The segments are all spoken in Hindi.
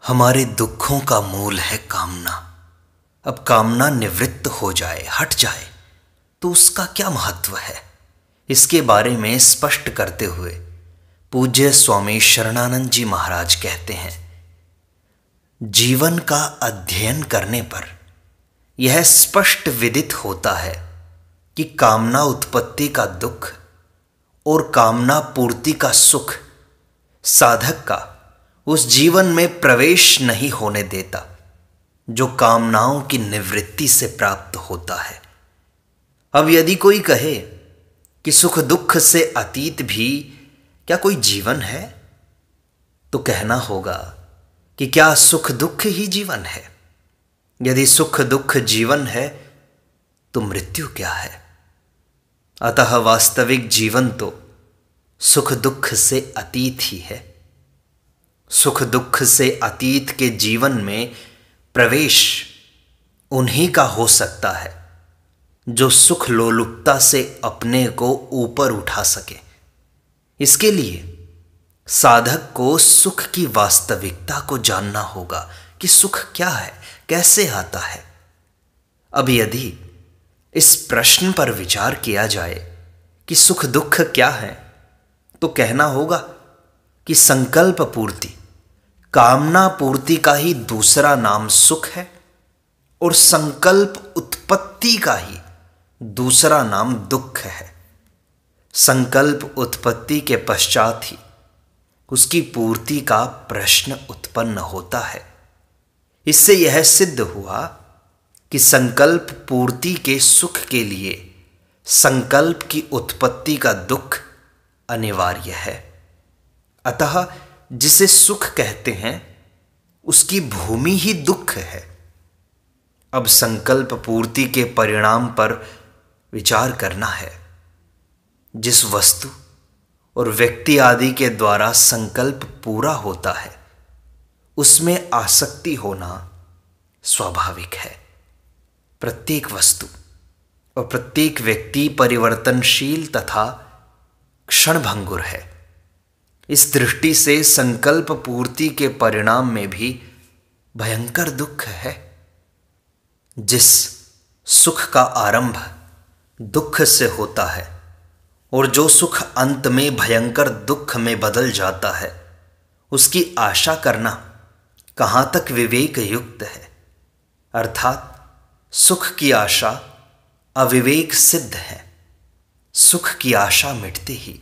हमारे दुखों का मूल है कामना। अब कामना निवृत्त हो जाए, हट जाए, तो उसका क्या महत्व है, इसके बारे में स्पष्ट करते हुए पूज्य स्वामी शरणानंद जी महाराज कहते हैं, जीवन का अध्ययन करने पर यह स्पष्ट विदित होता है कि कामना उत्पत्ति का दुख और कामना पूर्ति का सुख साधक का उस जीवन में प्रवेश नहीं होने देता जो कामनाओं की निवृत्ति से प्राप्त होता है। अब यदि कोई कहे कि सुख दुख से अतीत भी क्या कोई जीवन है, तो कहना होगा कि क्या सुख दुख ही जीवन है? यदि सुख दुख जीवन है तो मृत्यु क्या है? अतः वास्तविक जीवन तो सुख दुख से अतीत ही है। सुख दुख से अतीत के जीवन में प्रवेश उन्हीं का हो सकता है जो सुख लोलुपता से अपने को ऊपर उठा सके। इसके लिए साधक को सुख की वास्तविकता को जानना होगा कि सुख क्या है, कैसे आता है। अब यदि इस प्रश्न पर विचार किया जाए कि सुख दुख क्या है, तो कहना होगा कि संकल्प पूर्ति, कामना पूर्ति का ही दूसरा नाम सुख है और संकल्प उत्पत्ति का ही दूसरा नाम दुख है। संकल्प उत्पत्ति के पश्चात ही उसकी पूर्ति का प्रश्न उत्पन्न होता है। इससे यह सिद्ध हुआ कि संकल्प पूर्ति के सुख के लिए संकल्प की उत्पत्ति का दुख अनिवार्य है। अतः जिसे सुख कहते हैं उसकी भूमि ही दुख है। अब संकल्प पूर्ति के परिणाम पर विचार करना है। जिस वस्तु और व्यक्ति आदि के द्वारा संकल्प पूरा होता है उसमें आसक्ति होना स्वाभाविक है। प्रत्येक वस्तु और प्रत्येक व्यक्ति परिवर्तनशील तथा क्षणभंगुर है। इस दृष्टि से संकल्प पूर्ति के परिणाम में भी भयंकर दुख है। जिस सुख का आरंभ दुख से होता है और जो सुख अंत में भयंकर दुख में बदल जाता है, उसकी आशा करना कहाँ तक विवेक युक्त है। अर्थात सुख की आशा अविवेक सिद्ध है। सुख की आशा मिटते ही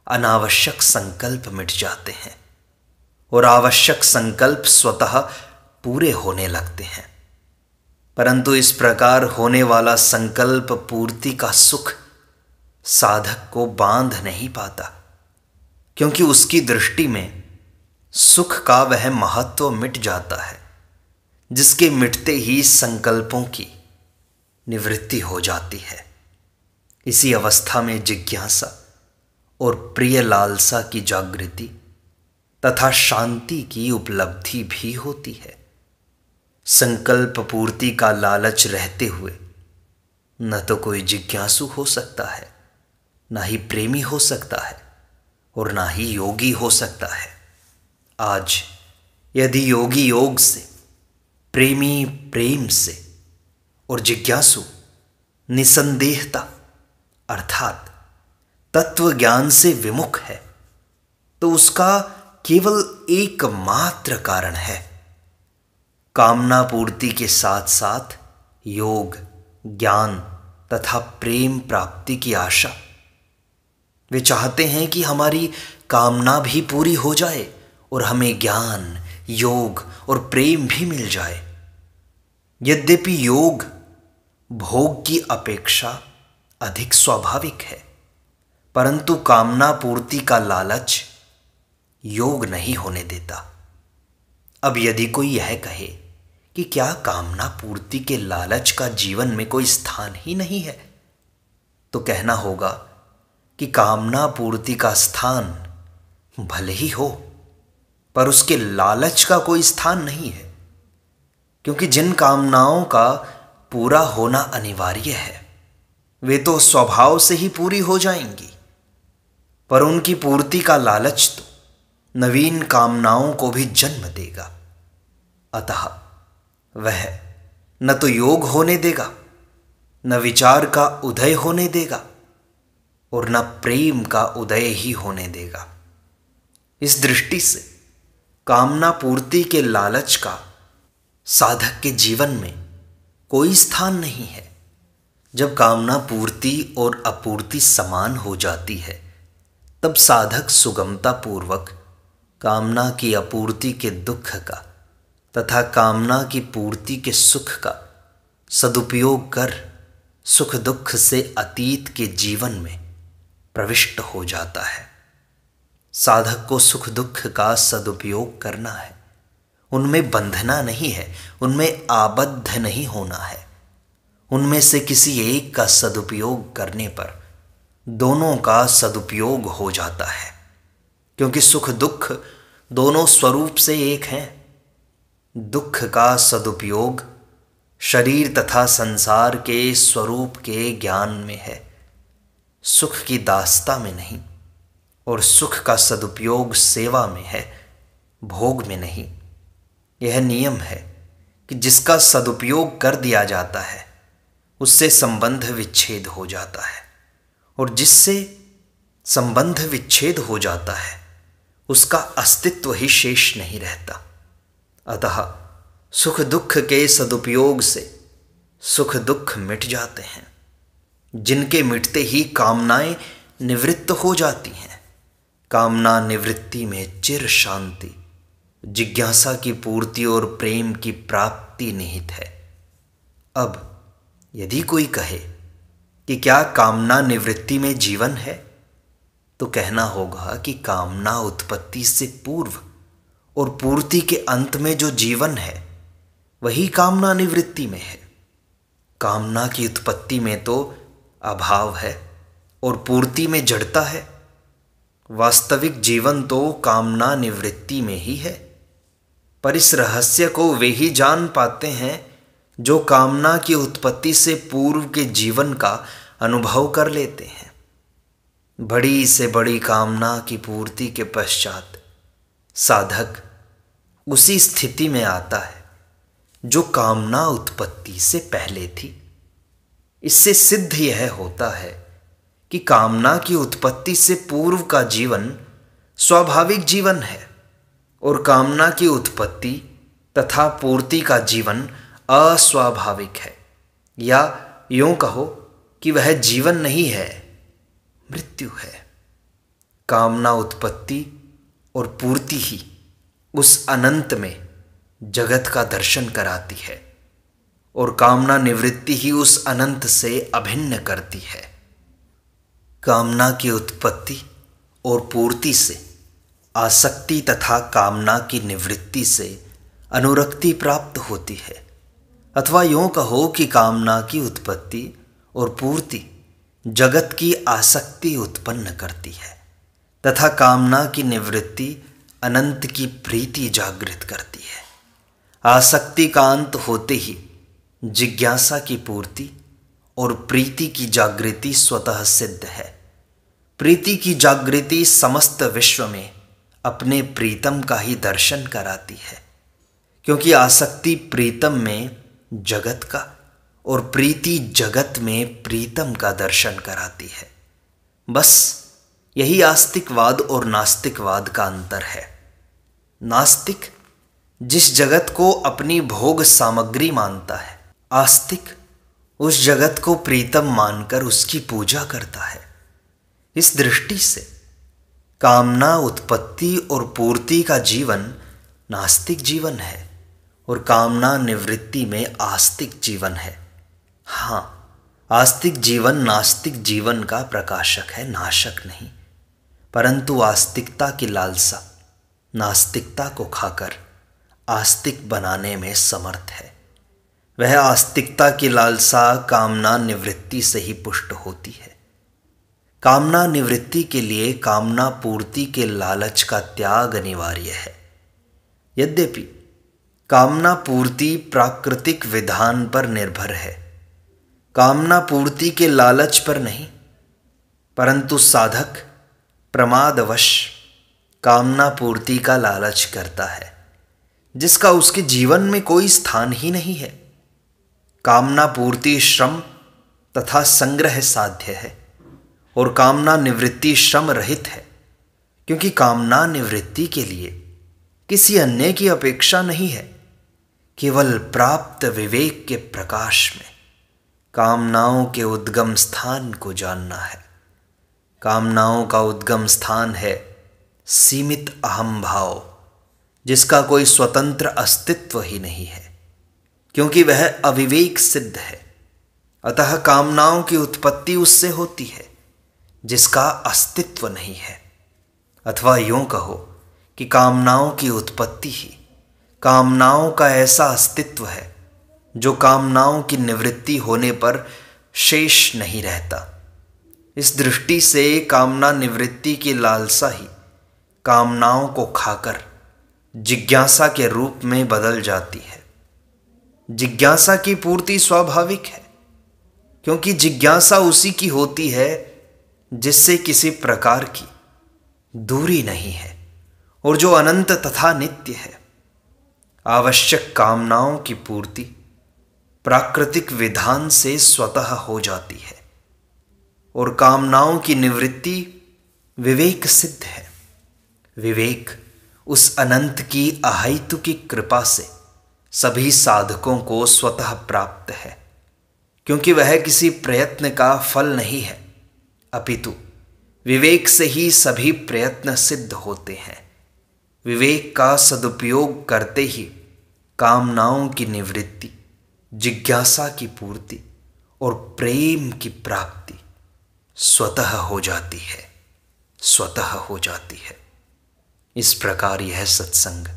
अनावश्यक संकल्प मिट जाते हैं और आवश्यक संकल्प स्वतः पूरे होने लगते हैं। परंतु इस प्रकार होने वाला संकल्प पूर्ति का सुख साधक को बांध नहीं पाता, क्योंकि उसकी दृष्टि में सुख का वह महत्व मिट जाता है जिसके मिटते ही संकल्पों की निवृत्ति हो जाती है। इसी अवस्था में जिज्ञासा और प्रिय लालसा की जागृति तथा शांति की उपलब्धि भी होती है। संकल्प पूर्ति का लालच रहते हुए न तो कोई जिज्ञासु हो सकता है, ना ही प्रेमी हो सकता है और ना ही योगी हो सकता है। आज यदि योगी योग से, प्रेमी प्रेम से और जिज्ञासु निसंदेहता अर्थात तत्व ज्ञान से विमुख है, तो उसका केवल एकमात्र कारण है कामना पूर्ति के साथ साथ योग, ज्ञान तथा प्रेम प्राप्ति की आशा। वे चाहते हैं कि हमारी कामना भी पूरी हो जाए और हमें ज्ञान, योग और प्रेम भी मिल जाए। यद्यपि योग भोग की अपेक्षा अधिक स्वाभाविक है, परंतु कामना पूर्ति का लालच योग नहीं होने देता। अब यदि कोई यह कहे कि क्या कामना पूर्ति के लालच का जीवन में कोई स्थान ही नहीं है, तो कहना होगा कि कामना पूर्ति का स्थान भले ही हो, पर उसके लालच का कोई स्थान नहीं है। क्योंकि जिन कामनाओं का पूरा होना अनिवार्य है वे तो स्वभाव से ही पूरी हो जाएंगी, पर उनकी पूर्ति का लालच तो नवीन कामनाओं को भी जन्म देगा। अतः वह न तो योग होने देगा, न विचार का उदय होने देगा और न प्रेम का उदय ही होने देगा। इस दृष्टि से कामना पूर्ति के लालच का साधक के जीवन में कोई स्थान नहीं है। जब कामना पूर्ति और अपूर्ति समान हो जाती है, तब साधक सुगमता पूर्वक कामना की अपूर्ति के दुख का तथा कामना की पूर्ति के सुख का सदुपयोग कर सुख दुख से अतीत के जीवन में प्रविष्ट हो जाता है। साधक को सुख दुख का सदुपयोग करना है, उनमें बंधना नहीं है, उनमें आबद्ध नहीं होना है। उनमें से किसी एक का सदुपयोग करने पर दोनों का सदुपयोग हो जाता है, क्योंकि सुख दुख दोनों स्वरूप से एक हैं। दुख का सदुपयोग शरीर तथा संसार के स्वरूप के ज्ञान में है, सुख की दास्ता में नहीं, और सुख का सदुपयोग सेवा में है, भोग में नहीं। यह नियम है कि जिसका सदुपयोग कर दिया जाता है उससे संबंध विच्छेद हो जाता है, और जिससे संबंध विच्छेद हो जाता है उसका अस्तित्व ही शेष नहीं रहता। अतः सुख दुख के सदुपयोग से सुख दुख मिट जाते हैं, जिनके मिटते ही कामनाएं निवृत्त हो जाती हैं। कामना निवृत्ति में चिर शांति, जिज्ञासा की पूर्ति और प्रेम की प्राप्ति निहित है। अब यदि कोई कहे कि क्या कामना निवृत्ति में जीवन है, तो कहना होगा कि कामना उत्पत्ति से पूर्व और पूर्ति के अंत में जो जीवन है वही कामना निवृत्ति में है। कामना की उत्पत्ति में तो अभाव है और पूर्ति में जड़ता है। वास्तविक जीवन तो कामना निवृत्ति में ही है, पर इस रहस्य को वे ही जान पाते हैं जो कामना की उत्पत्ति से पूर्व के जीवन का अनुभव कर लेते हैं। बड़ी से बड़ी कामना की पूर्ति के पश्चात साधक उसी स्थिति में आता है जो कामना उत्पत्ति से पहले थी। इससे सिद्ध यह होता है कि कामना की उत्पत्ति से पूर्व का जीवन स्वाभाविक जीवन है और कामना की उत्पत्ति तथा पूर्ति का जीवन अस्वाभाविक है, या यूं कहो कि वह जीवन नहीं है, मृत्यु है। कामना उत्पत्ति और पूर्ति ही उस अनंत में जगत का दर्शन कराती है और कामना निवृत्ति ही उस अनंत से अभिन्न करती है। कामना की उत्पत्ति और पूर्ति से आसक्ति तथा कामना की निवृत्ति से अनुरक्ति प्राप्त होती है, अथवा यूं कहो कि कामना की उत्पत्ति और पूर्ति जगत की आसक्ति उत्पन्न करती है तथा कामना की निवृत्ति अनंत की प्रीति जागृत करती है। आसक्ति का अंत होते ही जिज्ञासा की पूर्ति और प्रीति की जागृति स्वतः सिद्ध है। प्रीति की जागृति समस्त विश्व में अपने प्रीतम का ही दर्शन कराती है, क्योंकि आसक्ति प्रीतम में जगत का और प्रीति जगत में प्रीतम का दर्शन कराती है। बस यही आस्तिकवाद और नास्तिकवाद का अंतर है। नास्तिक जिस जगत को अपनी भोग सामग्री मानता है, आस्तिक उस जगत को प्रीतम मानकर उसकी पूजा करता है। इस दृष्टि से कामना उत्पत्ति और पूर्ति का जीवन नास्तिक जीवन है और कामना निवृत्ति में आस्तिक जीवन है। हाँ, आस्तिक जीवन नास्तिक जीवन का प्रकाशक है, नाशक नहीं, परंतु आस्तिकता की लालसा नास्तिकता को खाकर आस्तिक बनाने में समर्थ है। वह आस्तिकता की लालसा कामना निवृत्ति से ही पुष्ट होती है। कामना निवृत्ति के लिए कामना पूर्ति के लालच का त्याग अनिवार्य है। यद्यपि कामना पूर्ति प्राकृतिक विधान पर निर्भर है, कामना पूर्ति के लालच पर नहीं, परंतु साधक प्रमादवश कामना पूर्ति का लालच करता है, जिसका उसके जीवन में कोई स्थान ही नहीं है। कामना पूर्ति श्रम तथा संग्रह साध्य है और कामना निवृत्ति श्रम रहित है, क्योंकि कामना निवृत्ति के लिए किसी अन्य की अपेक्षा नहीं है। केवल प्राप्त विवेक के प्रकाश में कामनाओं के उद्गम स्थान को जानना है। कामनाओं का उद्गम स्थान है सीमित अहम भाव, जिसका कोई स्वतंत्र अस्तित्व ही नहीं है, क्योंकि वह अविवेक सिद्ध है। अतः कामनाओं की उत्पत्ति उससे होती है जिसका अस्तित्व नहीं है। अथवा यूं कहो कि कामनाओं की उत्पत्ति ही कामनाओं का ऐसा अस्तित्व है जो कामनाओं की निवृत्ति होने पर शेष नहीं रहता। इस दृष्टि से कामना निवृत्ति की लालसा ही कामनाओं को खाकर जिज्ञासा के रूप में बदल जाती है। जिज्ञासा की पूर्ति स्वाभाविक है, क्योंकि जिज्ञासा उसी की होती है जिससे किसी प्रकार की दूरी नहीं है और जो अनंत तथा नित्य है। आवश्यक कामनाओं की पूर्ति प्राकृतिक विधान से स्वतः हो जाती है और कामनाओं की निवृत्ति विवेक सिद्ध है। विवेक उस अनंत की अहैतुकी कृपा से सभी साधकों को स्वतः प्राप्त है, क्योंकि वह किसी प्रयत्न का फल नहीं है, अपितु विवेक से ही सभी प्रयत्न सिद्ध होते हैं। विवेक का सदुपयोग करते ही कामनाओं की निवृत्ति, जिज्ञासा की पूर्ति और प्रेम की प्राप्ति स्वतः हो जाती है, स्वतः हो जाती है। इस प्रकार यह सत्संग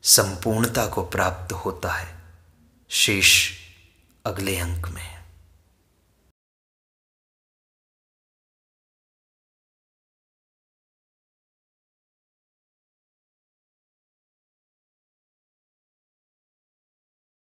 संपूर्णता को प्राप्त होता है। शेष अगले अंक में।